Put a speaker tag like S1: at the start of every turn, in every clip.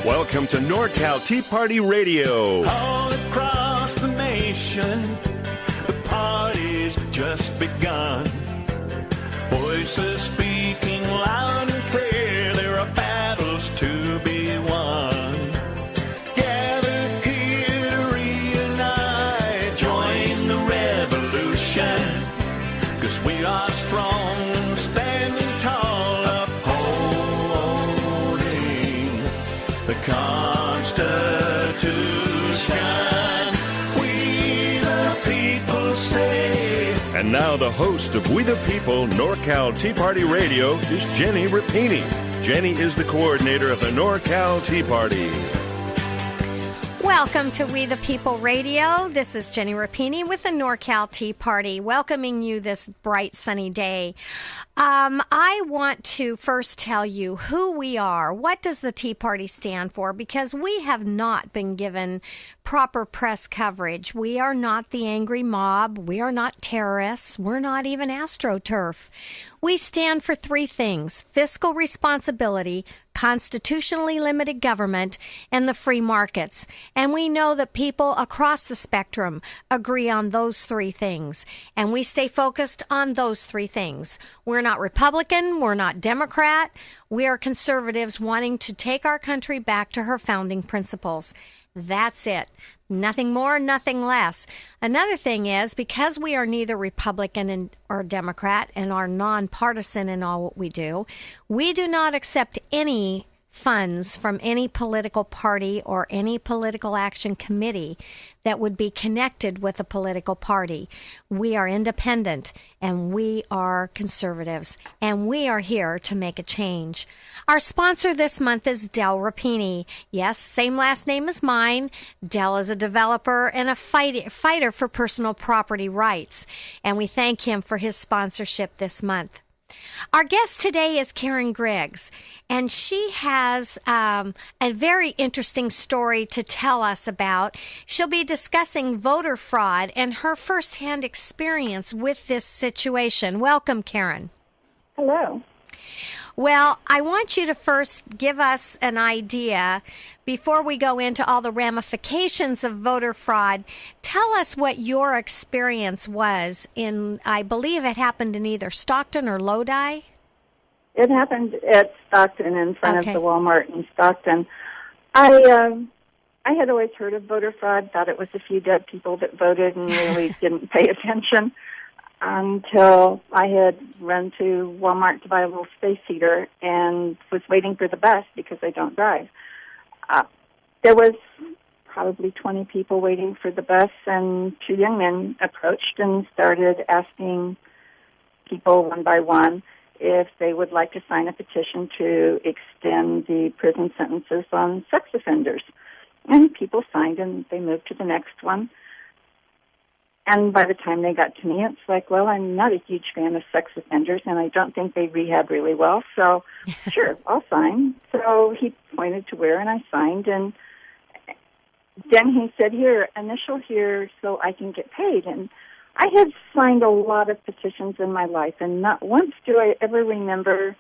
S1: Welcome to NorCal Tea Party Radio.
S2: All across the nation, the party's just begun. Voices speaking loud and clear, there are battles to be won. Gather here to reunite, join the revolution, 'cause we are strong, standing tall, upholding the Constitution. We the people say.
S1: And now the host of We the People NorCal Tea Party Radio is Ginny Rapini. Jenny is the coordinator of the NorCal Tea Party.
S3: Welcome to We the People Radio. This is Ginny Rapini with the NorCal Tea Party, welcoming you this bright, sunny day. I want to first tell you who we are. What does the Tea Party stand for? Because we have not been given proper press coverage. We are not the angry mob. We are not terrorists. We're not even AstroTurf. We stand for three things: fiscal responsibility, constitutionally limited government, and the free markets. And we know that people across the spectrum agree on those three things. And we stay focused on those three things. We're not Republican. We're not Democrat. We are conservatives wanting to take our country back to her founding principles. That's it. Nothing more, nothing less. Another thing is, because we are neither Republican or Democrat and are nonpartisan in all what we do not accept any funds from any political party or any political action committee that would be connected with a political party. We are independent and we are conservatives, and we are here to make a change. Our sponsor this month is Del Rapini. Yes, same last name as mine. Del is a developer and a fighter for personal property rights, and we thank him for his sponsorship this month. Our guest today is Karen Griggs, and she has a very interesting story to tell us about. She'll be discussing voter fraud and her firsthand experience with this situation. Welcome, Karen.
S4: Hello.
S3: Well, I want you to first give us an idea, before we go into all the ramifications of voter fraud. Tell us what your experience was in, I believe it happened in either Stockton or Lodi?
S4: It happened at Stockton, in front of the Walmart in Stockton. I had always heard of voter fraud, thought it was a few dead people that voted and really didn't pay attention, until I had run to Walmart to buy a little space heater and was waiting for the bus because I don't drive. There was probably 20 people waiting for the bus, and two young men approached and started asking people one by one if they would like to sign a petition to extend the prison sentences on sex offenders. And people signed, and they moved to the next one. And by the time they got to me, it's like, well, I'm not a huge fan of sex offenders, and I don't think they rehab really well, so sure, I'll sign. So he pointed to where, and I signed, and then he said, here, initial here so I can get paid. And I had signed a lot of petitions in my life, and not once do I ever remember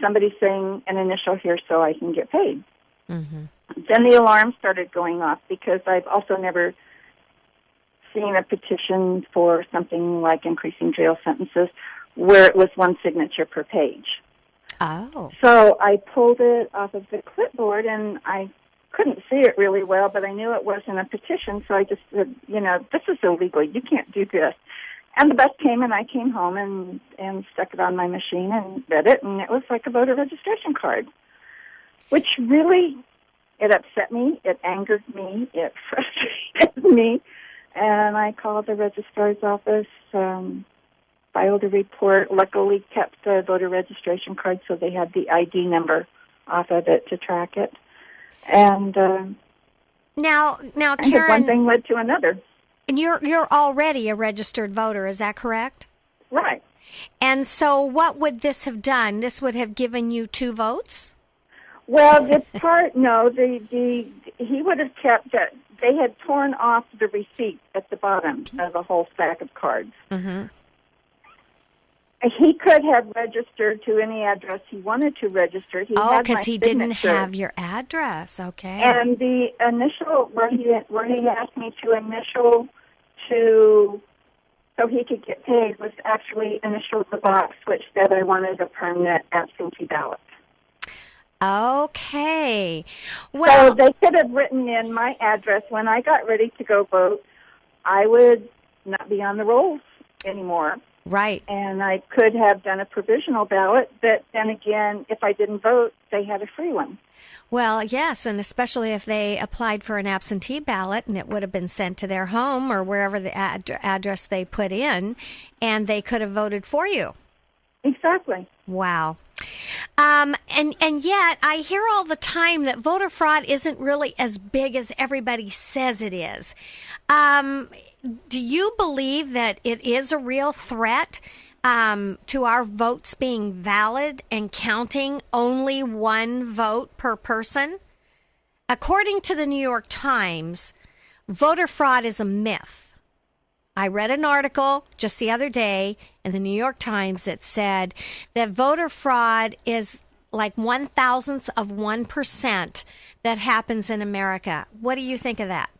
S4: somebody saying an initial here so I can get paid. Mm-hmm. Then the alarm started going off, because I've also never seen a petition for something like increasing jail sentences where it was one signature per page.
S3: Oh.
S4: So I pulled it off of the clipboard, and I couldn't see it really well, but I knew it wasn't a petition, so I just said, this is illegal. You can't do this. And the bus came, and I came home and stuck it on my machine and read it, and it was like a voter registration card, which really, it upset me, it angered me, it frustrated me. And I called the registrar's office, filed a report, luckily kept the voter registration card so they had the ID number off of it to track it. And
S3: now, Karen,
S4: one thing led to another.
S3: And you're already a registered voter, is that correct?
S4: Right.
S3: And so what would this have done? This would have given you 2 votes?
S4: Well, he would have kept it. They had torn off the receipt at the bottom of the whole stack of cards.
S3: Mm-hmm.
S4: He could have registered to any address he wanted to register.
S3: Because he didn't have your address. Okay.
S4: And the initial where he asked me to initial to so he could get paid was actually initial the box which said I wanted a permanent absentee ballot.
S3: Okay. Well,
S4: so they could have written in my address when I got ready to go vote. I would not be on the rolls anymore.
S3: Right.
S4: And I could have done a provisional ballot, but then again, if I didn't vote, they had a free one.
S3: Well, yes, and especially if they applied for an absentee ballot and it would have been sent to their home or wherever the address they put in, and they could have voted for you.
S4: Exactly.
S3: Wow. And yet I hear all the time that voter fraud isn't really as big as everybody says it is. Do you believe that it is a real threat to our votes being valid and counting only one vote per person? According to the New York Times, voter fraud is a myth. I read an article just the other day in the New York Times that said that voter fraud is like 1,000th of 1% that happens in America. What do you think of that?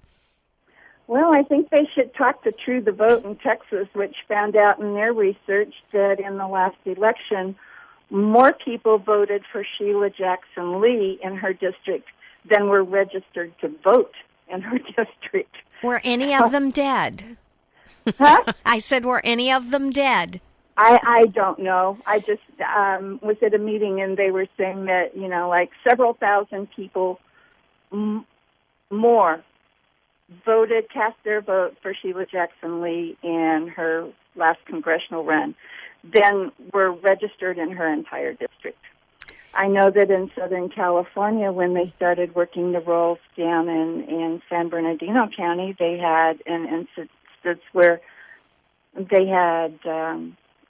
S4: Well, I think they should talk to True the Vote in Texas, which found out in their research that in the last election, more people voted for Sheila Jackson Lee in her district than were registered to vote in her district.
S3: Were any of them dead?
S4: Huh?
S3: I said, were any of them dead?
S4: I don't know. I just was at a meeting and they were saying that, like several thousand people more cast their vote for Sheila Jackson Lee in her last congressional run than were registered in her entire district. I know that in Southern California, when they started working the rolls down in San Bernardino County, they had an instance where they had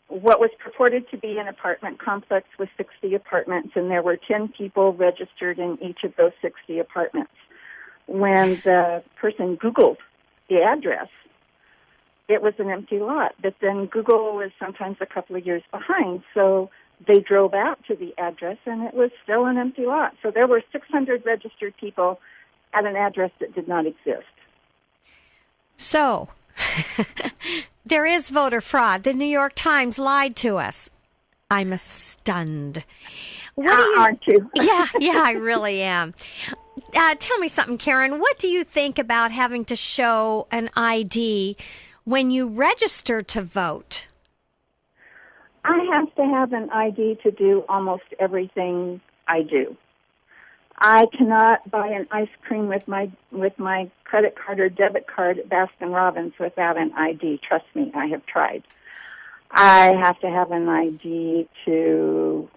S4: what was purported to be an apartment complex with 60 apartments, and there were 10 people registered in each of those 60 apartments. When the person Googled the address, it was an empty lot. But then Google is sometimes a couple of years behind, so they drove out to the address, and it was still an empty lot. So there were 600 registered people at an address that did not exist.
S3: So there is voter fraud. The New York Times lied to us. I'm stunned.
S4: Aren't you?
S3: Yeah, I really am. Tell me something, Karen. What do you think about having to show an ID when you register to vote?
S4: I have to have an ID to do almost everything I do. I cannot buy an ice cream with my credit card or debit card at Baskin-Robbins without an ID. Trust me, I have tried. I have to have an ID to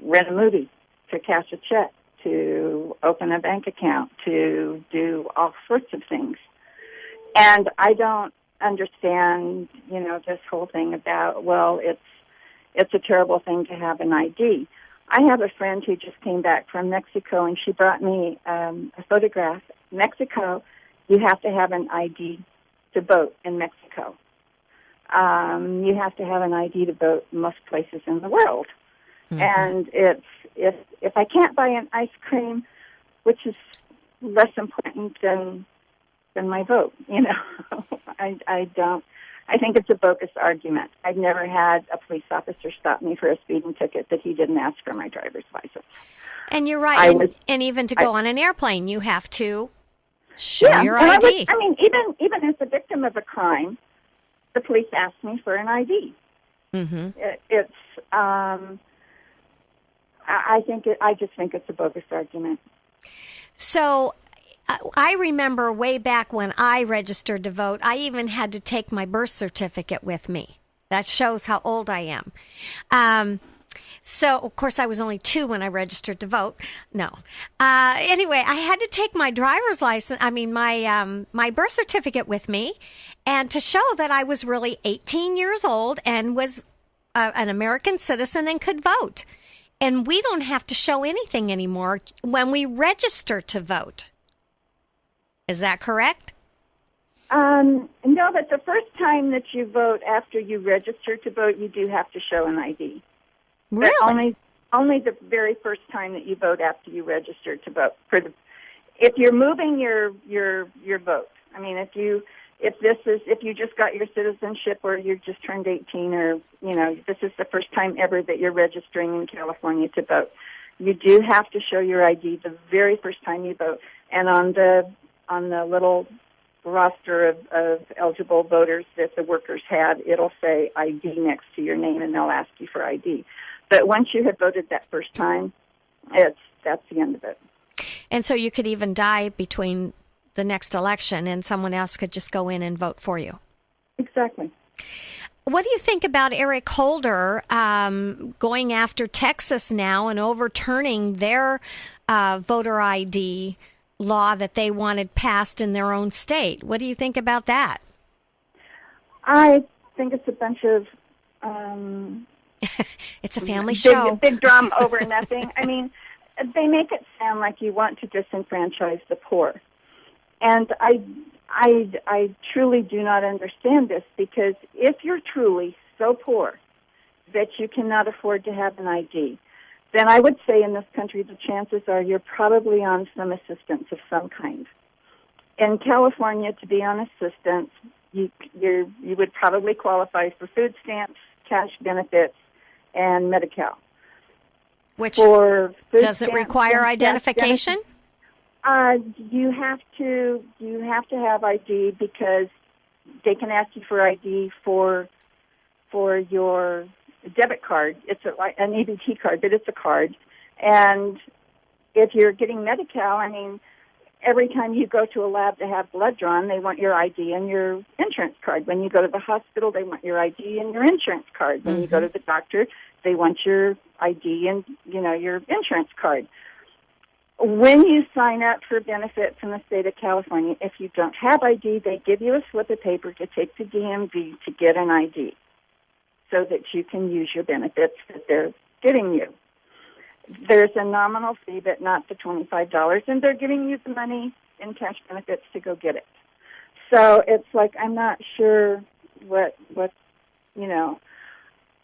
S4: rent a movie, to cash a check, to open a bank account, to do all sorts of things. And I don't understand, this whole thing about, well, it's a terrible thing to have an ID. I have a friend who just came back from Mexico, and she brought me a photograph. Mexico, you have to have an ID to vote in Mexico. You have to have an ID to vote in most places in the world. Mm-hmm. And if I can't buy an ice cream, which is less important than my vote, I don't. I think it's a bogus argument. I've never had a police officer stop me for a speeding ticket that he didn't ask for my driver's license.
S3: And you're right. And even to go on an airplane, you have to show your ID.
S4: Even as a victim of a crime, the police asked me for an ID. Mm-hmm. I just think it's a bogus argument.
S3: So I remember way back when I registered to vote, I even had to take my birth certificate with me. That shows how old I am. So, of course, I was only 2 when I registered to vote. No. Anyway, I had to take my driver's license, my birth certificate with me, and to show that I was really 18 years old and was an American citizen and could vote. And we don't have to show anything anymore when we register to vote. Is that correct?
S4: No, but the first time that you vote after you register to vote, you do have to show an ID.
S3: Really?
S4: But only the very first time that you vote after you register to vote. If you're moving your vote, I mean, if you just got your citizenship or you just turned 18, or this is the first time ever that you're registering in California to vote, you do have to show your ID the very first time you vote. And on the little roster of eligible voters that the workers had, it'll say ID next to your name, and they'll ask you for ID. But once you have voted that first time, that's the end of it.
S3: And so you could even die between the next election, and someone else could just go in and vote for you.
S4: Exactly.
S3: What do you think about Eric Holder going after Texas now and overturning their voter ID law that they wanted passed in their own state? What do you think about that?
S4: I think it's a bunch of...
S3: it's a family show.
S4: Big drum over nothing. I mean, they make it sound like you want to disenfranchise the poor. And I truly do not understand this, because if you're truly so poor that you cannot afford to have an ID, then I would say in this country the chances are you're probably on some assistance of some kind. In California, to be on assistance, you would probably qualify for food stamps, cash benefits, and Medi-Cal.
S3: Which
S4: doesn't
S3: require identification?
S4: You have to have ID, because they can ask you for ID for your debit card. It's an EBT card, but it's a card. And if you're getting Medi-Cal, I mean, every time you go to a lab to have blood drawn, they want your ID and your insurance card. When you go to the hospital, they want your ID and your insurance card. When you go to the doctor, they want your ID and, your insurance card. When you sign up for benefits in the state of California, if you don't have ID, they give you a slip of paper to take to DMV to get an ID so that you can use your benefits that they're giving you. There's a nominal fee, but not the $25, and they're giving you the money in cash benefits to go get it. So it's like, I'm not sure what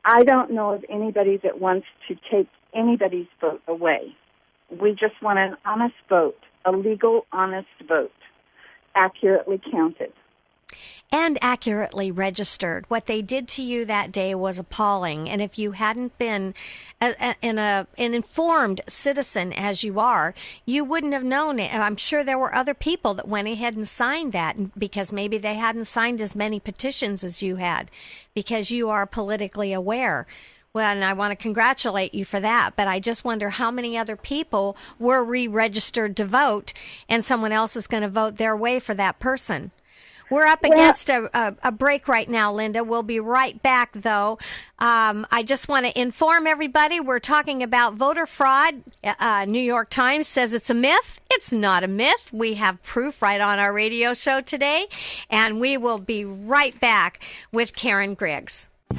S4: I don't know of anybody that wants to take anybody's vote away. We just want an honest vote, a legal, honest vote, accurately counted.
S3: And accurately registered. What they did to you that day was appalling. And if you hadn't been an informed citizen as you are, you wouldn't have known it. And I'm sure there were other people that went ahead and signed that, because maybe they hadn't signed as many petitions as you had, because you are politically aware. Well, and I want to congratulate you for that, but I just wonder how many other people were re-registered to vote, and someone else is going to vote their way for that person. We're up against a break right now, Linda. We'll be right back, though. I just want to inform everybody we're talking about voter fraud. New York Times says it's a myth. It's not a myth. We have proof right on our radio show today, and we will be right back with Karen Griggs.